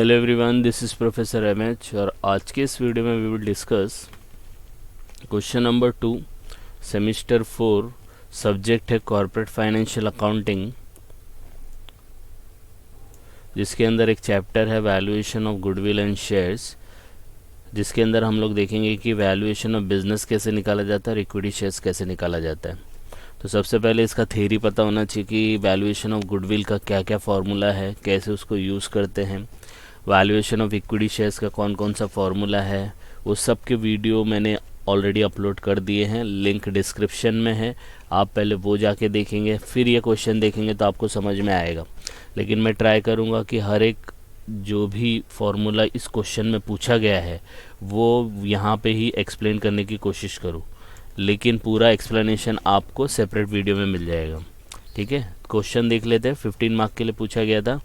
Hello everyone, this is professor MH और आज के इस वीडियो में we will discuss question number 2 semester 4। Subject है कॉर्पोरेट फाइनेंशियल अकाउंटिंग, जिसके अंदर एक चैप्टर है valuation of goodwill and shares, जिसके अंदर हम लोग देखेंगे कि वैल्यूएशन ऑफ बिजनेस कैसे निकाला जाता है और इक्विटी शेयर्स कैसे निकाला जाता है। तो सबसे पहले इसका थ्योरी पता होना चाहिए कि वैल्यूएशन ऑफ गुडविल का क्या क्या फार्मूला है, कैसे उसको यूज़ करते हैं। वैल्यूएशन ऑफ इक्विटी शेयर्स का कौन कौन सा फार्मूला है, उस सब के वीडियो मैंने ऑलरेडी अपलोड कर दिए हैं, लिंक डिस्क्रिप्शन में है। आप पहले वो जाके देखेंगे, फिर ये क्वेश्चन देखेंगे तो आपको समझ में आएगा। लेकिन मैं ट्राई करूँगा कि हर एक जो भी फार्मूला इस क्वेश्चन में पूछा गया है वो यहाँ पे ही एक्सप्लेन करने की कोशिश करूँ, लेकिन पूरा एक्सप्लेनेशन आपको सेपरेट वीडियो में मिल जाएगा। ठीक है, क्वेश्चन देख लेते हैं। 15 मार्क के लिए पूछा गया था।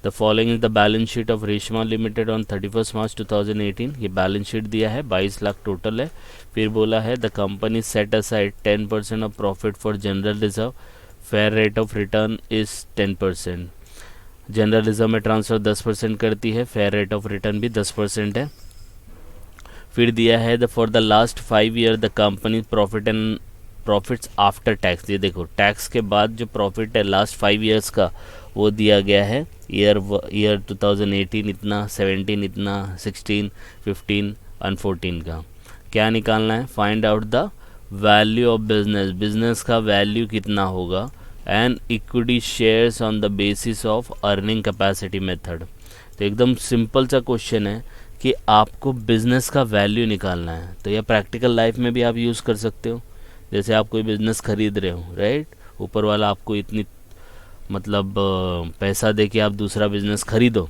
The following is the balance sheet of Reshma limited on 31 मार्च 2018। ये बैलेंस शीट दिया है, 22 लाख टोटल है। फिर बोला है the company set aside 10% of profit for general reserve, fair rate of return is 10%। General reserve में ट्रांसफ़र 10% करती है, फेयर रेट ऑफ रिटर्न भी 10% है। फिर दिया है the for the last 5 year the company profit and profits after tax. ये देखो, टैक्स के बाद जो प्रॉफिट है लास्ट 5 ईयर्स का वो दिया गया है। ईयर 2018 इतना, 17 इतना, 16, 15 एंड 14 का। क्या निकालना है? Find out the value of business, business का वैल्यू कितना होगा, and equity shares on the basis of earning capacity method. तो एकदम सिंपल सा क्वेश्चन है कि आपको बिजनेस का वैल्यू निकालना है। तो यह प्रैक्टिकल लाइफ में भी आप यूज़ कर सकते हो। जैसे आप कोई बिज़नेस खरीद रहे हो, राइट, ऊपर वाला आपको इतनी पैसा दे के आप दूसरा बिज़नेस खरीदो,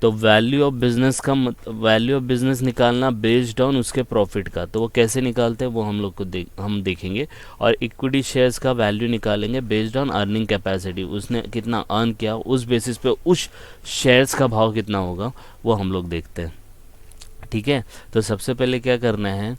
तो वैल्यू ऑफ बिज़नेस का वैल्यू ऑफ बिज़नेस निकालना बेस्ड ऑन उसके प्रॉफिट का। तो वो कैसे निकालते हैं वो हम लोग को हम देखेंगे। और इक्विटी शेयर्स का वैल्यू निकालेंगे बेस्ड ऑन अर्निंग कैपेसिटी, उसने कितना अर्न किया उस बेसिस पे उस शेयर्स का भाव कितना होगा वो हम लोग देखते हैं। ठीक है, तो सबसे पहले क्या करना है,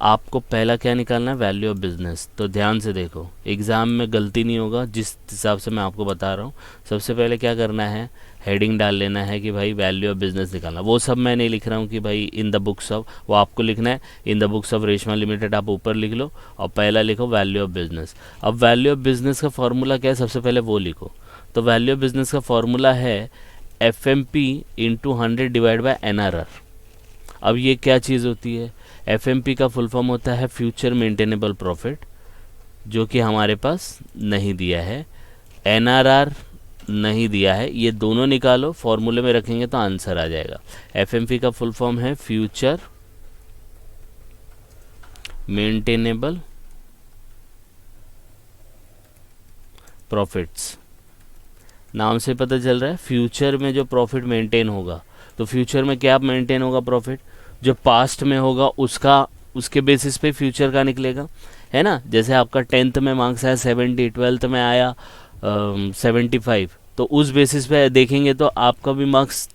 आपको पहला क्या निकालना है, वैल्यू ऑफ बिज़नेस। तो ध्यान से देखो, एग्ज़ाम में गलती नहीं होगा जिस हिसाब से मैं आपको बता रहा हूँ। सबसे पहले क्या करना है, हेडिंग डाल लेना है कि भाई वैल्यू ऑफ बिज़नेस निकालना। वो सब मैं नहीं लिख रहा हूँ कि भाई इन द बुक्स ऑफ, वो आपको लिखना है in the books of Reshma limited, आप ऊपर लिख लो और पहला लिखो वैल्यू ऑफ बिज़नेस। अब वैल्यू ऑफ बिज़नेस का फार्मूला क्या है, सबसे पहले वो लिखो। तो वैल्यू ऑफ बिज़नेस का फार्मूला है FMP into 100 divide by NRR। अब ये क्या चीज़ होती है, FMP का फुल फॉर्म होता है फ्यूचर मेंटेनेबल प्रॉफिट, जो कि हमारे पास नहीं दिया है। NRR नहीं दिया है, ये दोनों निकालो, फॉर्मूले में रखेंगे तो आंसर आ जाएगा। FMP का फुल फॉर्म है फ्यूचर मेंटेनेबल प्रॉफिट्स। नाम से पता चल रहा है फ्यूचर में जो प्रॉफिट मेंटेन होगा। तो फ्यूचर में क्या मेंटेन होगा प्रॉफिट, जो पास्ट में होगा उसका, उसके बेसिस पे फ्यूचर का निकलेगा, है ना। जैसे आपका 10th में मार्क्स आया 70, 12th में आया 75, तो उस बेसिस पे देखेंगे तो आपका भी मार्क्स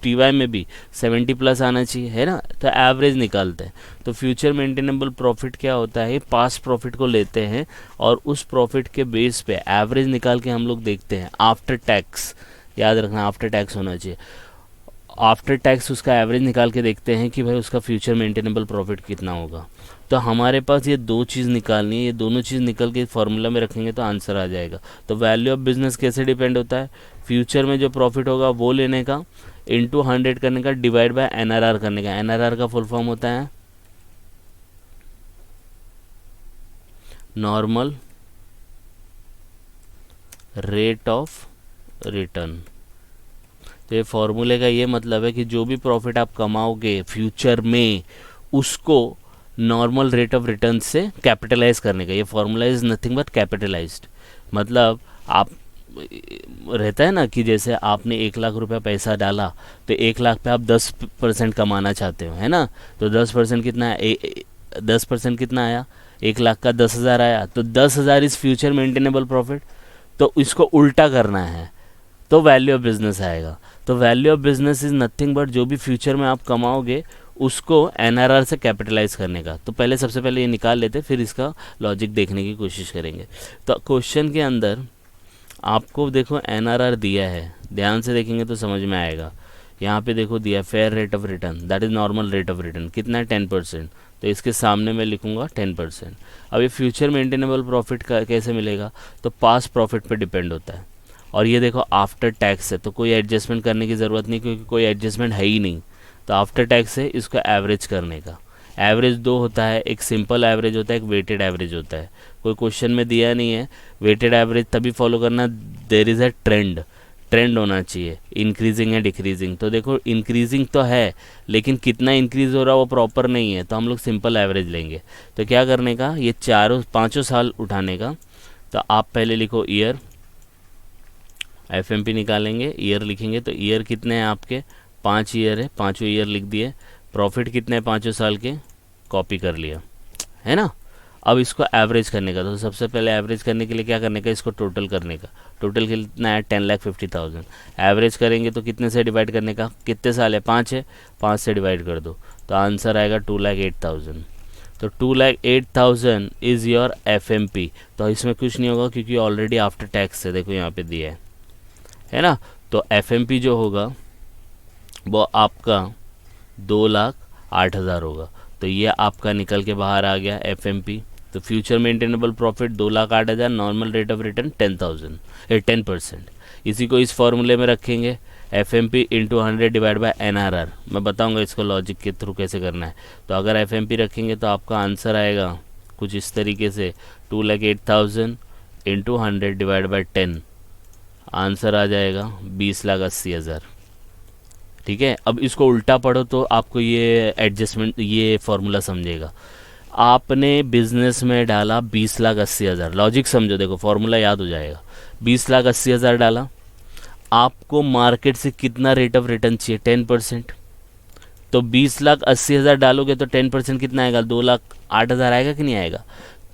TY में भी 70 प्लस आना चाहिए, है ना। तो एवरेज निकालते हैं। तो फ्यूचर मेंटेनेबल प्रॉफिट क्या होता है, पास्ट प्रॉफिट को लेते हैं और उस प्रॉफिट के बेस पे एवरेज निकाल के हम लोग देखते हैं आफ्टर टैक्स। याद रखना आफ्टर टैक्स होना चाहिए। आफ्टर टैक्स उसका एवरेज निकाल के देखते हैं कि भाई उसका फ्यूचर मेंटेनेबल प्रॉफिट कितना होगा। तो हमारे पास ये दो चीज़ निकालनी है, ये दोनों चीज़ निकल के फार्मूला में रखेंगे तो आंसर आ जाएगा। तो वैल्यू ऑफ बिजनेस कैसे डिपेंड होता है, फ्यूचर में जो प्रॉफिट होगा वो लेने का, इंटू 100 करने का, डिवाइड बाय NRR करने का। NRR का फुल फॉर्म होता है नॉर्मल रेट ऑफ रिटर्न। तो ये फॉर्मूले का ये मतलब है कि जो भी प्रॉफिट आप कमाओगे फ्यूचर में उसको नॉर्मल रेट ऑफ रिटर्न से कैपिटलाइज करने का। ये formula is nothing but capitalised. मतलब आप रहता है ना कि जैसे आपने 1 लाख रुपया पैसा डाला तो 1 लाख पे आप 10% कमाना चाहते हो, है ना। तो 10% कितना है, 10% कितना आया, 1 लाख का 10,000 आया। तो 10,000 इज़ फ्यूचर मेंटेनेबल प्रॉफिट। तो इसको उल्टा करना है तो वैल्यू ऑफ बिजनेस आएगा। तो value of business is nothing but जो भी फ्यूचर में आप कमाओगे उसको NRR से कैपिटलाइज करने का। तो पहले सबसे पहले ये निकाल लेते, फिर इसका लॉजिक देखने की कोशिश करेंगे। तो क्वेश्चन के अंदर आपको देखो NRR दिया है, ध्यान से देखेंगे तो समझ में आएगा। यहाँ पे देखो दिया fair rate of return, that is normal rate of return, कितना है 10%, तो इसके सामने मैं लिखूँगा 10%। अब ये फ्यूचर मेंटेनेबल प्रॉफिट का कैसे मिलेगा, तो पास्ट प्रॉफिट पे डिपेंड होता है। और ये देखो आफ्टर टैक्स है, तो कोई एडजस्टमेंट करने की ज़रूरत नहीं, क्योंकि कोई एडजस्टमेंट है ही नहीं। तो आफ्टर टैक्स है इसको एवरेज करने का। एवरेज दो होता है, एक सिंपल एवरेज होता है, एक वेटेड एवरेज होता है। कोई क्वेश्चन में दिया नहीं है, वेटेड एवरेज तभी फॉलो करना, देर इज़ अ ट्रेंड होना चाहिए, इंक्रीजिंग है डिक्रीजिंग। तो देखो इंक्रीजिंग तो है, लेकिन कितना इंक्रीज हो रहा है वो प्रॉपर नहीं है, तो हम लोग सिंपल एवरेज लेंगे। तो क्या करने का, ये पाँचों साल उठाने का। तो आप पहले लिखो ईयर, एफएमपी निकालेंगे, ईयर लिखेंगे। तो ईयर कितने हैं आपके, 5 ईयर है, पाँचों ईयर लिख दिए। प्रॉफिट कितने हैं 5 साल के, कॉपी कर लिया, है ना। अब इसको एवरेज करने का, तो सबसे पहले एवरेज करने के लिए क्या करने का, इसको टोटल करने का। टोटल कितना है 10,50,000। एवरेज करेंगे तो कितने से डिवाइड करने का, कितने साल है 5 है, 5 से डिवाइड कर दो, तो आंसर आएगा 2,08,000। तो 2,08,000 इज़ योर एफएमपी। तो इसमें कुछ नहीं होगा क्योंकि ऑलरेडी आफ्टर टैक्स है, देखो यहाँ पे दिया है ना। तो एफएमपी जो होगा वो आपका 2,08,000 होगा। तो ये आपका निकल के बाहर आ गया एफएमपी। तो future maintainable profit 2,08,000, normal rate of return 10%। इसी को इस फॉर्मूले में रखेंगे, FMP into 100 divide by NRR. मैं बताऊंगा इसको लॉजिक के थ्रू कैसे करना है। तो अगर एफएमपी रखेंगे तो आपका आंसर आएगा कुछ इस तरीके से, 2,08,000 इंटू 100 डिवाइड बाय 10, आंसर आ जाएगा 20,80,000। ठीक है। अब इसको उल्टा पढ़ो तो आपको ये एडजस्टमेंट, ये फॉर्मूला समझेगा। आपने बिजनेस में डाला 20,80,000, लॉजिक समझो, देखो फॉर्मूला याद हो जाएगा। 20,80,000 डाला, आपको मार्केट से कितना रेट ऑफ रिटर्न चाहिए, 10%। तो 20,80,000 डालोगे तो 10% कितना आएगा, 2,08,000 आएगा कि नहीं आएगा।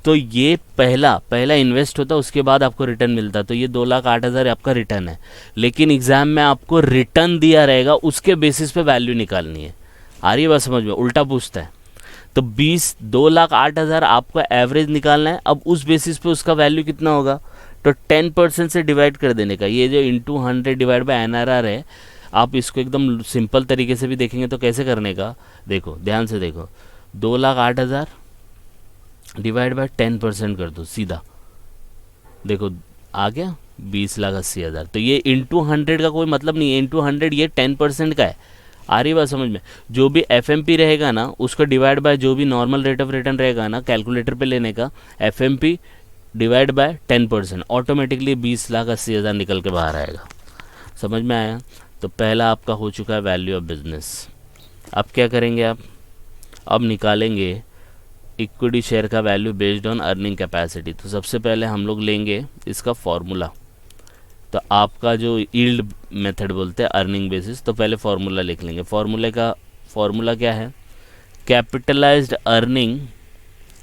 तो ये पहला इन्वेस्ट होता, उसके बाद आपको रिटर्न मिलता। तो ये 2,08,000 आपका रिटर्न है, लेकिन एग्जाम में आपको रिटर्न दिया रहेगा, उसके बेसिस पे वैल्यू निकालनी है। आ रही है बात समझ में, उल्टा पूछता है। तो 2,08,000 आपको एवरेज निकालना है। अब उस बेसिस पे उसका वैल्यू कितना होगा, तो 10% से डिवाइड कर देने का। ये जो इंटू 100 डिवाइड बाय एनआरआर है, आप इसको एकदम सिंपल तरीके से भी देखेंगे तो कैसे करने का, देखो ध्यान से देखो, 2,08,000 डिवाइड बाय 10% कर दो सीधा, देखो आ गया 20,80,000। तो ये इंटू 100 का कोई मतलब नहीं है, इंटू 100 ये 10% का है। आ रही बात समझ में। जो भी एफएमपी रहेगा ना, उसको डिवाइड बाय जो भी नॉर्मल रेट ऑफ रिटर्न रहेगा ना, कैलकुलेटर पे लेने का, एफएमपी डिवाइड बाय 10%, ऑटोमेटिकली 20,80,000 निकल के बाहर आएगा। समझ में आया। तो पहला आपका हो चुका है वैल्यू ऑफ बिजनेस। अब क्या करेंगे आप, अब निकालेंगे इक्विटी शेयर का value based on earning capacity. तो सबसे पहले हम लोग लेंगे इसका फॉर्मूला। तो आपका जो यील्ड मेथड बोलते हैं अर्निंग बेसिस, तो पहले फॉर्मूला लिख लेंगे। फॉर्मूला क्या है, कैपिटलाइज्ड अर्निंग।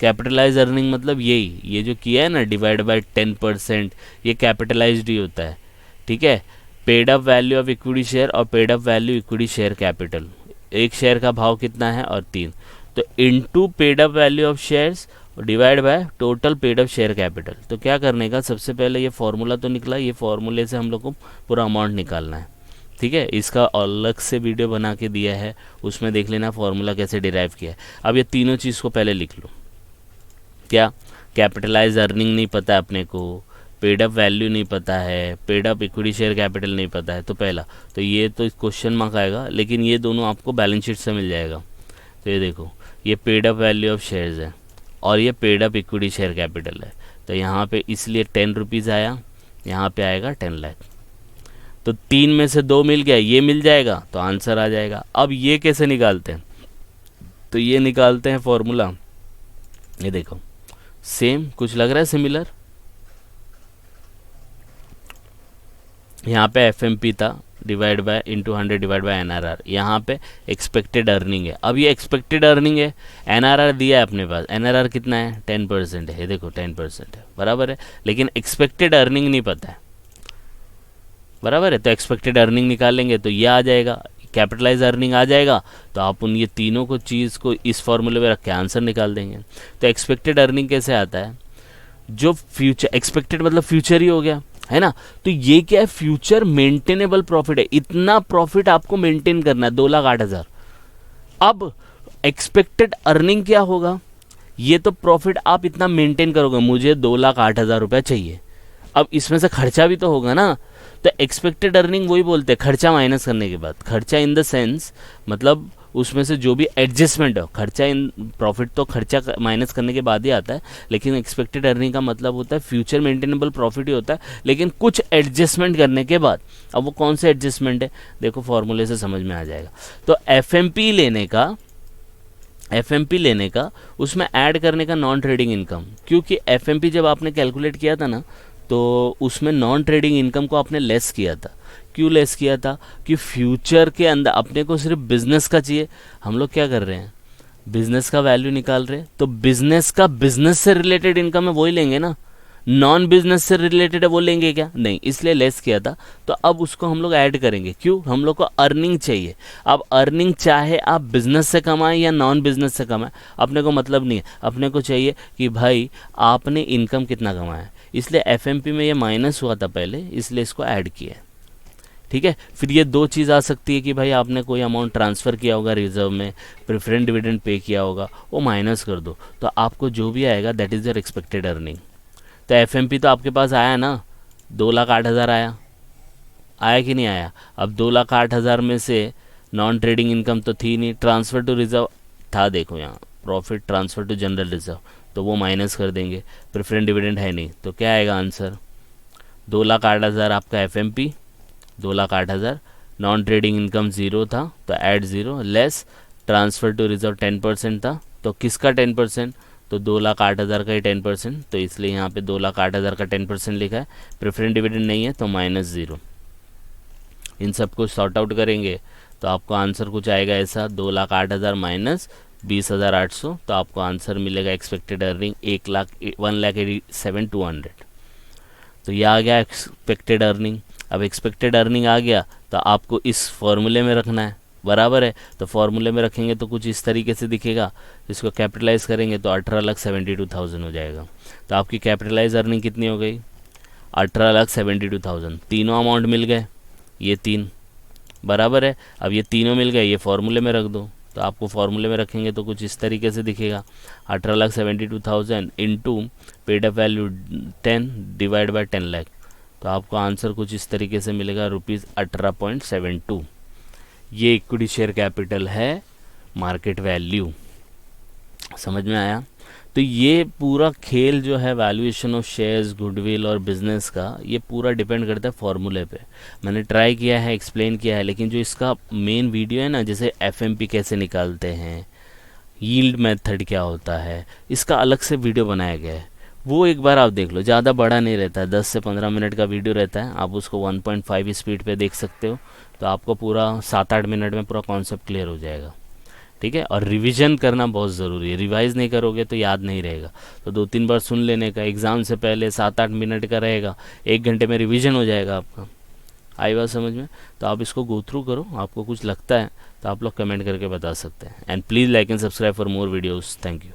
कैपिटलाइज अर्निंग मतलब यही, ये जो किया है ना डिवाइड बाय 10%, ये कैपिटलाइज्ड ही होता है। ठीक है। Paid up value of equity share और paid up value equity share capital, एक शेयर का भाव कितना है और 3, तो into paid up value of shares divide by total paid up share capital. तो क्या करने का, सबसे पहले ये फॉर्मूला तो निकला, ये फॉर्मूले से हम लोग को पूरा अमाउंट निकालना है। ठीक है। इसका अलग से वीडियो बना के दिया है, उसमें देख लेना फॉर्मूला कैसे डिराइव किया है। अब ये तीनों चीज़ को पहले लिख लो। क्या, कैपिटलाइज अर्निंग नहीं पता अपने को, पेड अप वैल्यू नहीं पता है, paid up equity share capital नहीं पता है, तो पहला तो ये तो क्वेश्चन मार्क आएगा, लेकिन ये दोनों आपको बैलेंस शीट से मिल जाएगा। तो ये देखो, ये paid up value of shares है और ये paid up equity share capital है। तो यहाँ पे इसलिए 10 रुपीज़ आया, यहाँ पे आएगा 10 लाख। तो 3 में से 2 मिल गया, ये मिल जाएगा, तो आंसर आ जाएगा। अब ये कैसे निकालते हैं, तो ये निकालते हैं फॉर्मूला। ये देखो सेम कुछ लग रहा है सिमिलर। यहाँ पे एफएमपी था divide by into 100 divide by NRR, यहाँ पे एक्सपेक्टेड अर्निंग है। अब ये एक्सपेक्टेड अर्निंग है, एनआरआर दिया है अपने पास, एनआरआर कितना है 10% है, ये देखो 10% है, बराबर है। लेकिन एक्सपेक्टेड अर्निंग नहीं पता है, बराबर है। तो एक्सपेक्टेड अर्निंग निकालेंगे तो ये आ जाएगा, कैपिटलाइज अर्निंग आ जाएगा। तो आप उन ये तीनों को चीज़ को इस फॉर्मूले में रख के आंसर निकाल देंगे। तो एक्सपेक्टेड अर्निंग कैसे आता है, जो फ्यूचर, एक्सपेक्टेड मतलब फ्यूचर ही हो गया, है ना। तो ये क्या है, फ्यूचर मेंटेनेबल प्रॉफिट है, इतना प्रॉफिट आपको मेंटेन करना है, 2,08,000। अब एक्सपेक्टेड अर्निंग क्या होगा, ये तो प्रॉफिट आप इतना मेंटेन करोगे, मुझे 2,08,000 रुपया चाहिए, अब इसमें से खर्चा भी तो होगा ना। तो एक्सपेक्टेड अर्निंग वही बोलते हैं, खर्चा माइनस करने के बाद, खर्चा इन द सेंस मतलब उसमें से जो भी एडजस्टमेंट है, खर्चा इन प्रॉफिट तो खर्चा माइनस करने के बाद ही आता है, लेकिन एक्सपेक्टेड अर्निंग का मतलब होता है फ्यूचर मेंटेनेबल प्रॉफिट ही होता है, लेकिन कुछ एडजस्टमेंट करने के बाद। अब वो कौन से एडजस्टमेंट है, देखो फॉर्मूले से समझ में आ जाएगा। तो एफएमपी लेने का उसमें ऐड करने का नॉन ट्रेडिंग इनकम, क्योंकि एफएमपी जब आपने कैलकुलेट किया था ना, तो उसमें नॉन ट्रेडिंग इनकम को आपने लेस किया था। क्यों लेस किया था, कि फ्यूचर के अंदर अपने को सिर्फ बिजनेस का चाहिए। हम लोग क्या कर रहे हैं, बिजनेस का वैल्यू निकाल रहे हैं, तो बिजनेस का बिजनेस से रिलेटेड इनकम है वही लेंगे ना, नॉन बिजनेस से रिलेटेड है वो लेंगे क्या, नहीं, इसलिए लेस किया था। तो अब उसको हम लोग ऐड करेंगे, क्यों, हम लोग को अर्निंग चाहिए। अब अर्निंग चाहे आप बिजनेस से कमाएं या नॉन बिजनेस से कमाएं, अपने को मतलब नहीं है, अपने को चाहिए कि भाई आपने इनकम कितना कमाया, इसलिए एफएमपी में ये माइनस हुआ था पहले, इसलिए इसको ऐड किया। ठीक है, फिर ये दो चीज़ आ सकती है कि भाई आपने कोई अमाउंट ट्रांसफ़र किया होगा रिजर्व में, प्रेफरेंस डिविडेंड पे किया होगा, वो माइनस कर दो, तो आपको जो भी आएगा that is your expected earning. तो एफएमपी तो आपके पास आया ना, 2,08,000 आया कि नहीं आया। अब 2,08,000 में से नॉन ट्रेडिंग इनकम तो थी नहीं, ट्रांसफ़र टू रिजर्व था, देखो यहाँ profit transfer to general reserve, तो वो माइनस कर देंगे, प्रेफरेंस डिविडेंड है नहीं, तो क्या आएगा आंसर, 2,08,000 आपका एफएमपी, 2,08,000, नॉन ट्रेडिंग इनकम 0 था तो add 0, less transfer to reserve 10% था, तो किसका 10%, तो 2,08,000 का ही 10%, तो इसलिए यहाँ पे 2,08,000 का 10% लिखा है। प्रेफरेंस डिविडेंड नहीं है तो -0। इन सब को सॉर्ट आउट करेंगे तो आपको आंसर कुछ आएगा ऐसा, 2,08,000 माइनस 20,800, तो आपको आंसर मिलेगा एक्सपेक्टेड अर्निंग 1,87,200। तो ये आ गया एक्सपेक्टेड अर्निंग। अब एक्सपेक्टेड अर्निंग आ गया तो आपको इस फॉर्मूले में रखना है, बराबर है। तो फॉर्मूले में रखेंगे तो कुछ इस तरीके से दिखेगा, इसको कैपिटलाइज करेंगे तो 18,72,000 हो जाएगा। तो आपकी कैपिटलाइज अर्निंग कितनी हो गई, 18,72,000। तीनों अमाउंट मिल गए, ये तीन बराबर है। अब ये तीनों मिल गए, ये फॉर्मूले में रख दो, तो आपको फॉर्मूले में रखेंगे तो कुछ इस तरीके से दिखेगा, 18,72,000 into paid up value 10 divide by 10 lakh, तो आपको आंसर कुछ इस तरीके से मिलेगा ₹18.72। ये इक्विटी शेयर कैपिटल है, मार्केट वैल्यू। समझ में आया। तो ये पूरा खेल जो है वैल्यूएशन ऑफ शेयर्स, गुडविल और बिजनेस का, ये पूरा डिपेंड करता है फॉर्मूले पे। मैंने ट्राई किया है, एक्सप्लेन किया है, लेकिन जो इसका मेन वीडियो है ना, जैसे एफएमपी कैसे निकालते हैं, यील्ड मेथड क्या होता है, इसका अलग से वीडियो बनाया गया है, वो एक बार आप देख लो। ज़्यादा बड़ा नहीं रहता है, 10 से 15 मिनट का वीडियो रहता है, आप उसको 1.5 स्पीड पे देख सकते हो, तो आपको पूरा 7-8 मिनट में पूरा कॉन्सेप्ट क्लियर हो जाएगा। ठीक है, और रिवीजन करना बहुत ज़रूरी है, रिवाइज़ नहीं करोगे तो याद नहीं रहेगा। तो 2-3 बार सुन लेने का, एग्ज़ाम से पहले 7-8 मिनट का रहेगा, 1 घंटे में रिवीजन हो जाएगा आपका। आई बात समझ में। तो आप इसको गो थ्रू करो, आपको कुछ लगता है तो आप लोग कमेंट करके बता सकते हैं। And please like and subscribe for more videos. Thank you.